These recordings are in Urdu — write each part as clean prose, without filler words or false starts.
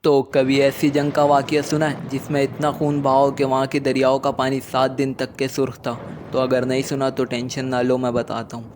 تو کبھی ایسی جنگ کا واقعہ سنا ہے جس میں اتنا خون بہاؤ کہ وہاں کے دریاؤں کا پانی 7 دن تک کے سرخ تھا؟ تو اگر نہیں سنا تو ٹینشن نہ لو، میں بتاتا ہوں۔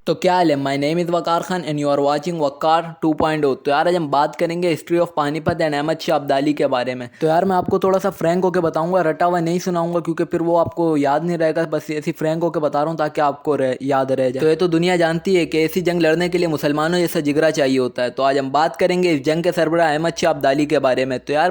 تو کیا حال ہے؟ My name is Waqar Khan and you are watching Waqar 2.0۔ تو یار آج ہم بات کریں گے ہسٹری آف پانی پت اینڈ احمد شاہ ابدالی کے بارے میں۔ تو یار میں آپ کو تھوڑا سا فرینک ہو کے بتاؤں گا، رٹا ہوا نہیں سناؤں گا کیونکہ پھر وہ آپ کو یاد نہیں رہے گا، بس ایسی فرینک ہو کے بتا رہا ہوں تاکہ آپ کو یاد رہ جائے۔ تو یہ تو دنیا جانتی ہے کہ ایسی جنگ لڑنے کے لیے مسلمانوں جیسا جگرا چاہیے ہوتا ہے۔ تو آج ہم بات کریں گے اس جنگ کے سربراہ احمد شاہ ابدالی کے بارے میں۔ تو یار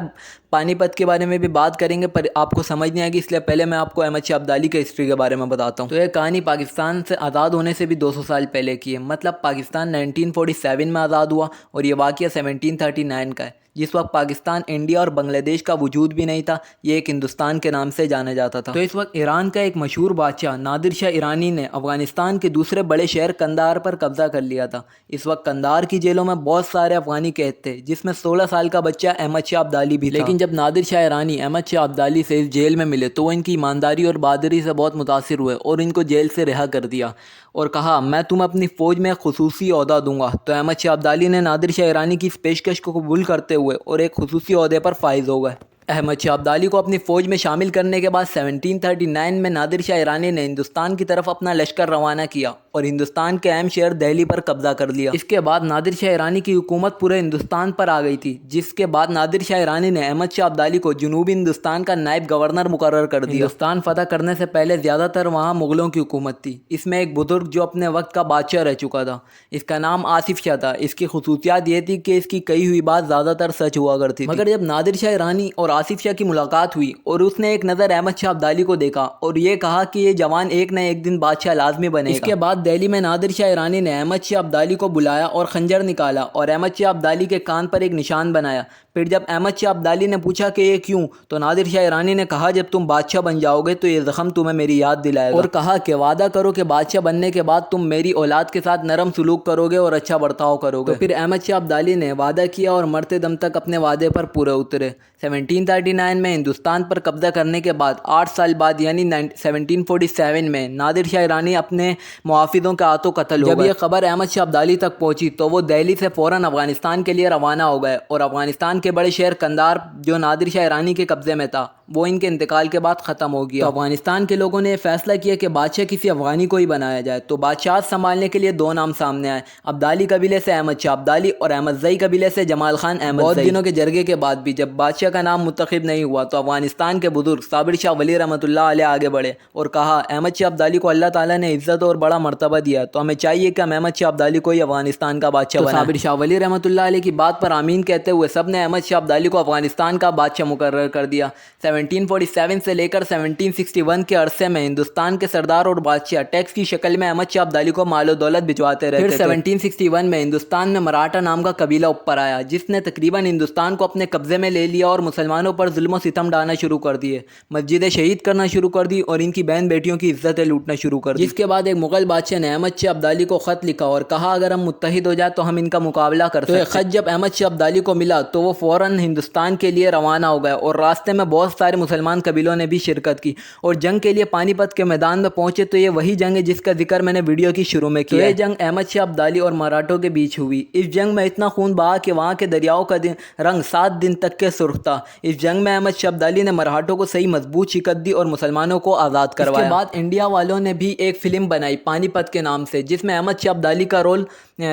پانی پت کے بارے میں بھی بات کریں گے، پر آپ کو سمجھ نہیں آئے گی، اس لیے پہلے میں آپ کو احمد شاہ ابدالی کے ہسٹری کے بارے میں بتاتا ہوں۔ تو یہ کہانی پاکستان سے آزاد ہونے سے بھی 200 سال پہلے کی ہے، مطلب پاکستان 1947 میں آزاد ہوا اور یہ واقعہ 1739 کا ہے، جس وقت پاکستان، انڈیا اور بنگلہ دیش کا وجود بھی نہیں تھا، یہ ایک ہندوستان کے نام سے جانا جاتا تھا۔ تو اس وقت ایران کا ایک مشہور بادشاہ نادر شاہ ایرانی نے افغانستان کے دوسرے بڑے شہر قندھار پر قبضہ کر لیا تھا۔ اس وقت قندھار کی جیلوں میں بہت سارے افغانی قید تھے، جس میں 16 سال کا بچہ احمد شاہ ابدالی بھی تھا۔ لیکن جب نادر شاہ ایرانی احمد شاہ ابدالی سے اس جیل میں ملے تو وہ ان کی ایمانداری اور بہادری سے بہت متاثر ہوئے اور ان کو جیل سے رہا کر دیا اور کہا میں تمہیں اپنی فوج میں خصوصی عہدہ دوں گا۔ تو احمد شاہ ابدالی نے نادر شاہ ایرانی کی اس پیشکش کو قبول کرتے ہوئے اور ایک خصوصی عہدے پر فائز ہو گئے۔ احمد شاہ ابدالی کو اپنی فوج میں شامل کرنے کے بعد 1739 میں نادر شاہ ایرانی نے ہندوستان کی طرف اپنا لشکر روانہ کیا اور ہندوستان کے اہم شہر دہلی پر قبضہ کر لیا۔ اس کے بعد نادر شاہ ایرانی کی حکومت پورے ہندوستان پر آ گئی تھی، جس کے بعد نادر شاہ ایرانی نے احمد شاہ ابدالی کو جنوبی ہندوستان کا نائب گورنر مقرر کر دیا۔ ہندوستان فتح کرنے سے پہلے زیادہ تر وہاں مغلوں کی حکومت تھی۔ اس میں ایک بزرگ جو اپنے وقت کا بادشاہ رہ چکا تھا، اس کا نام آصف شاہ تھا۔ اس کی خصوصیات یہ تھی کہ اس کی کہی ہوئی بات زیادہ تر سچ ہوا کرتی تھی۔ مگر جب نادر شاہ ایرانی اور آصف شاہ کی ملاقات ہوئی اور اس نے ایک نظر احمد شاہ ابدالی کو دیکھا اور یہ کہا کہ یہ جوان ایک نہ ایک دن بادشاہ لازمی بنے گا۔ اس کے بعد دہلی میں نادر شاہ ایرانی نے احمد شاہ ابدالی کو بلایا اور خنجر نکالا اور احمد شاہ ابدالی کے کان پر ایک نشان بنایا۔ پھر جب احمد شاہ ابدالی نے پوچھا کہ یہ کیوں، تو نادر شاہ ایرانی نے کہا جب تم بادشاہ بن جاؤ گے تو یہ زخم تمہیں میری یاد دلائے گا، اور کہا کہ وعدہ کرو کہ بادشاہ بننے کے بعد تم میری اولاد کے ساتھ نرم سلوک کرو گے اور اچھا برتاؤ کرو گے۔ تو پھر احمد شاہ ابدالی نے وعدہ کیا اور مرتے دم تک اپنے وعدے پر پورے اترے۔ 1739 میں ہندوستان پر قبضہ کرنے کے بعد 8 سال بعد یعنی 1747 میں نادر شاہ ایرانی اپنے محافظوں کے ہاتھوں قتل ہو گئے۔ جب یہ خبر احمد شاہ ابدالی تک پہنچی تو وہ دہلی سے فوراً افغانستان کے لیے روانہ ہو گئے اور افغانستان کے بڑے شہر قندھار جو نادر شاہ ایرانی کے قبضے میں تھا وہ ان کے انتقال کے بعد ختم ہو گیا۔ تو افغانستان کے لوگوں نے یہ فیصلہ کیا کہ بادشاہ کسی افغانی کو ہی بنایا جائے۔ تو بادشاہت سنبھالنے کے لیے 2 نام سامنے آئے، ابدالی قبیلے سے احمد شاہ ابدالی اور احمد زئی قبیلے سے جمال خان احمد زئی۔ بہت دنوں کے جرگے کے بعد بھی جب بادشاہ کا نام منتخب نہیں ہوا تو افغانستان کے بزرگ صابر شاہ ولی رحمۃ اللہ علیہ آگے بڑھے اور کہا احمد شاہ ابدالی کو اللہ تعالیٰ نے عزت اور بڑا مرتبہ دیا تو ہمیں چاہیے کہ ہم احمد شاہ ابدالی کو ہی افغانستان کا بادشاہ بنائیں۔ صابر شاہ ولی رحمۃ اللہ علیہ کی بات پر آمین کہتے ہوئے سب نے احمد شاہ ابدالی کو افغانستان کا بادشاہ مقرر کر دیا۔ 1747 سے لے کر 1761 کے عرصے میں ہندوستان کے سردار اور بادشاہ ٹیکس کی شکل میں احمد شاہ ابدالی کو مال و دولت بھجواتے رہتے تھے۔ پھر 1761 میں ہندوستان میں مراٹھا نام کا قبیلہ اوپر آیا جس نے تقریباً ہندوستان کو اپنے قبضے میں لے لیا اور مسلمانوں پر ظلم و ستم ڈالنا شروع کر دیے، مسجدیں شہید کرنا شروع کر دی اور ان کی بہن بیٹیوں کی عزتیں لوٹنا شروع کر دی۔ جس کے بعد ایک مغل بادشاہ نے احمد شاہ ابدالی کو خط لکھا اور کہا اگر ہم متحد ہو جائے تو ہم ان کا مقابلہ کر سکتے ہیں۔ تو یہ خط جب احمد شاہ ابدالی کو ملا تو وہ فوراً ہندوستان کے لیے روانہ ہو گئے اور راستے میں بہت سارے مسلمان قبیلوں نے بھی شرکت کی اور جنگ کے لیے پانی پت کے میدان میں پہنچے۔ تو یہ وہی جنگ ہے جس کا ذکر میں نے ویڈیو کی شروع میں کیا ہے۔ یہ جنگ احمد شاہ ابدالی اور مراٹھوں کے بیچ ہوئی۔ اس جنگ میں اتنا خون بہا کہ وہاں کے دریاؤں کا رنگ 7 دن تک کے سرخ تھا۔ اس جنگ میں احمد شاہ ابدالی نے مراٹھوں کو صحیح مضبوط شکست دی اور مسلمانوں کو آزاد کروایا۔ اس کے بعد انڈیا والوں نے بھی ایک فلم بنائی پانی پت کے نام سے جس میں احمد شاہ ابدالی کا رول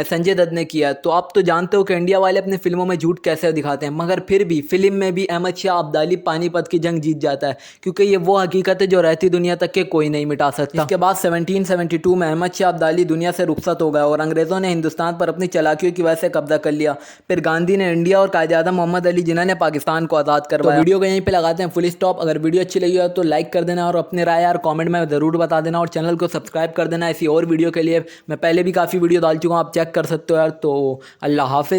سنجے دت نے کیا۔ تو آپ تو جانتے ہو کہ انڈیا والے اپنی فلموں میں جھوٹ کیسے دکھاتے ہیں، مگر پھر بھی فلم میں بھی احمد شاہ ابدالی پانی پت کی جنگ جیت جاتا ہے کیونکہ یہ وہ حقیقت ہے جو رہتی دنیا تک کے کوئی نہیں مٹا سکتا۔ اس کے بعد 1772 میں احمد شاہ ابدالی دنیا سے رخصت ہو گئے اور انگریزوں نے ہندوستان پر اپنی چالاکیوں کی وجہ سے قبضہ کر لیا۔ پھر گاندھی نے انڈیا اور قائد اعظم محمد علی جناح نے پاکستان کو آزاد کروایا۔ تو ویڈیو کو یہیں پہ لگاتے ہیں فل اسٹاپ۔ اگر ویڈیو اچھی لگی ہو تو لائک کر دینا اور اپنے رائے اور کامنٹ میں ضرور بتا دینا اور چینل کو سبسکرائب کر دینا۔ ایسی اور ویڈیو کے لیے میں پہلے بھی کافی ویڈیو ڈال چکا ہوں، آپ چیک کر سکتے ہو یار۔ تو اللہ حافظ۔